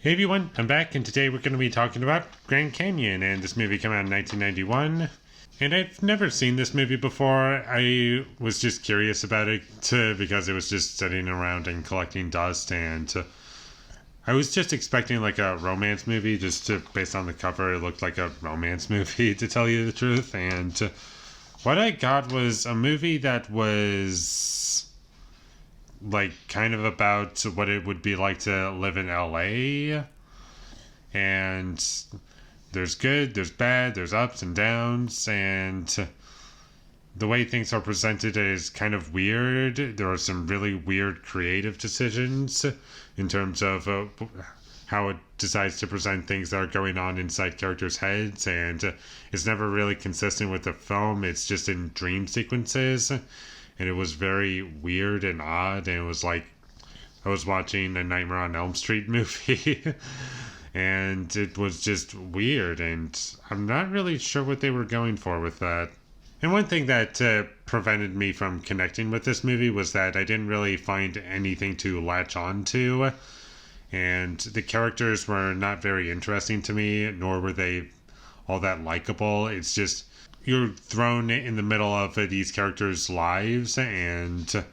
Hey everyone, I'm back, and today we're going to be talking about Grand Canyon, and this movie came out in 1991. And I've never seen this movie before. I was just curious about it because it was just sitting around and collecting dust, and I was just expecting like a romance movie, based on the cover, it looked like a romance movie, to tell you the truth. And what I got was a movie that was like kind of about what it would be like to live in LA. And there's good, there's bad, there's ups and downs, and the way things are presented is kind of weird. There are some really weird creative decisions in terms of how it decides to present things that are going on inside characters' heads, and it's never really consistent with the film. It's just in dream sequences, and it was very weird and odd, and it was like I was watching a Nightmare on Elm Street movie. And it was just weird, and I'm not really sure what they were going for with that. And one thing that prevented me from connecting with this movie was that I didn't really find anything to latch on to, and the characters were not very interesting to me, nor were they all that likable. It's just you're thrown in the middle of these characters' lives, and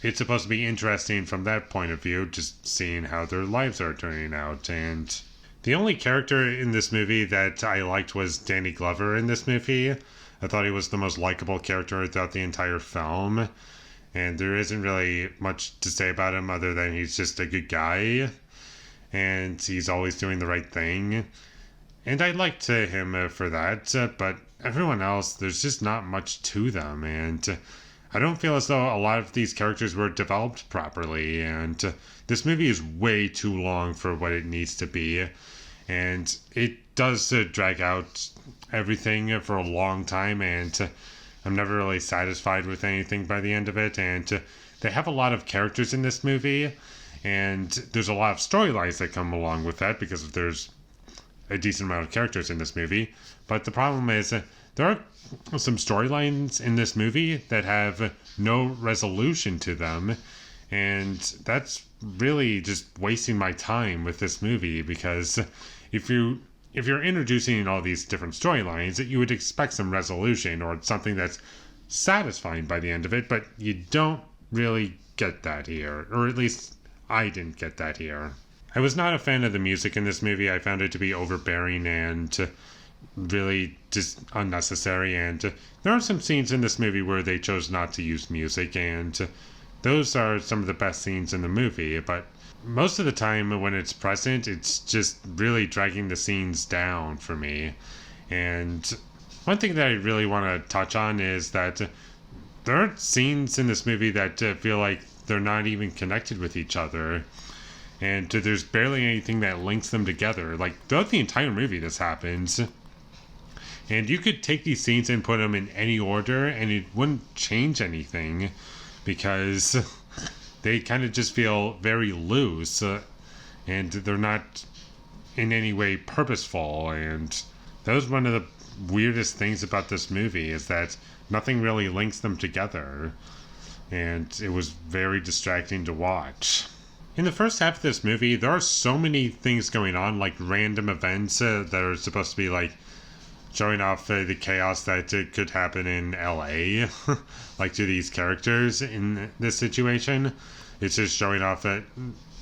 it's supposed to be interesting from that point of view, just seeing how their lives are turning out. And the only character in this movie that I liked was Danny Glover in this movie. I thought he was the most likable character throughout the entire film. And there isn't really much to say about him other than he's just a good guy. And he's always doing the right thing. And I liked him for that. But everyone else, there's just not much to them. And I don't feel as though a lot of these characters were developed properly, and this movie is way too long for what it needs to be, and it does drag out everything for a long time, and I'm never really satisfied with anything by the end of it. And they have a lot of characters in this movie, and there's a lot of storylines that come along with that because there's a decent amount of characters in this movie. But the problem is there are some storylines in this movie that have no resolution to them, and that's really just wasting my time with this movie, because if you're introducing all these different storylines, you would expect some resolution or something that's satisfying by the end of it, but you don't really get that here, or at least I didn't get that here. I was not a fan of the music in this movie. I found it to be overbearing and really just unnecessary, and there are some scenes in this movie where they chose not to use music, and those are some of the best scenes in the movie, but most of the time when it's present, it's just really dragging the scenes down for me. And one thing that I really want to touch on is that there are scenes in this movie that feel like they're not even connected with each other, and there's barely anything that links them together. Like, throughout the entire movie this happens, and you could take these scenes and put them in any order, and it wouldn't change anything, because they kind of just feel very loose, and they're not in any way purposeful. And that was one of the weirdest things about this movie, is that nothing really links them together, and it was very distracting to watch. In the first half of this movie, there are so many things going on, like random events that are supposed to be like showing off the chaos that could happen in LA, like to these characters in this situation. It's just showing off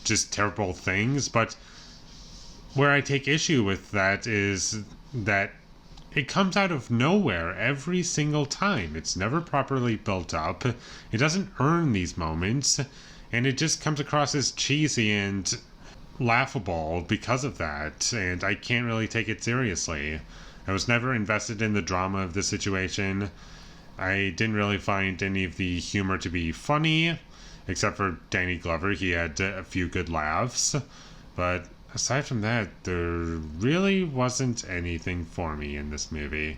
just terrible things. But where I take issue with that is that it comes out of nowhere every single time. It's never properly built up. It doesn't earn these moments, and it just comes across as cheesy and laughable because of that, and I can't really take it seriously. I was never invested in the drama of the situation. I didn't really find any of the humor to be funny, except for Danny Glover. He had a few good laughs, but aside from that, there really wasn't anything for me in this movie.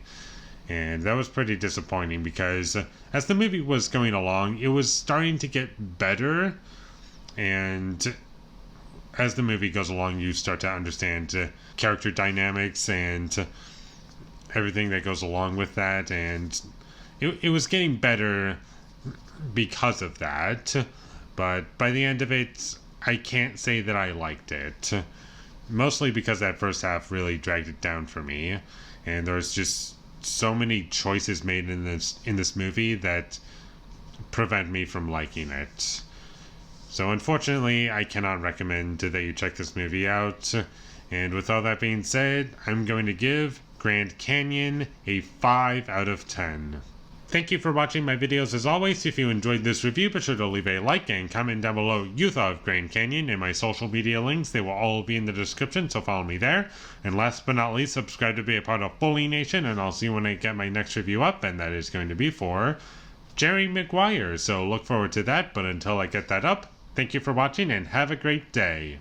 And that was pretty disappointing, because as the movie was going along, it was starting to get better, and as the movie goes along, you start to understand character dynamics and everything that goes along with that, and it was getting better because of that. But by the end of it, I can't say that I liked it. Mostly because that first half really dragged it down for me. And there's just so many choices made in this movie that prevent me from liking it. So unfortunately, I cannot recommend that you check this movie out. And with all that being said, I'm going to give Grand Canyon a 5 out of 10. Thank you for watching my videos as always. If you enjoyed this review, be sure to leave a like and comment down below what you thought of Grand Canyon, and my social media links. They will all be in the description, so follow me there. And last but not least, subscribe to be a part of Foley Nation, and I'll see you when I get my next review up, and that is going to be for Jerry Maguire. So look forward to that, but until I get that up, thank you for watching and have a great day.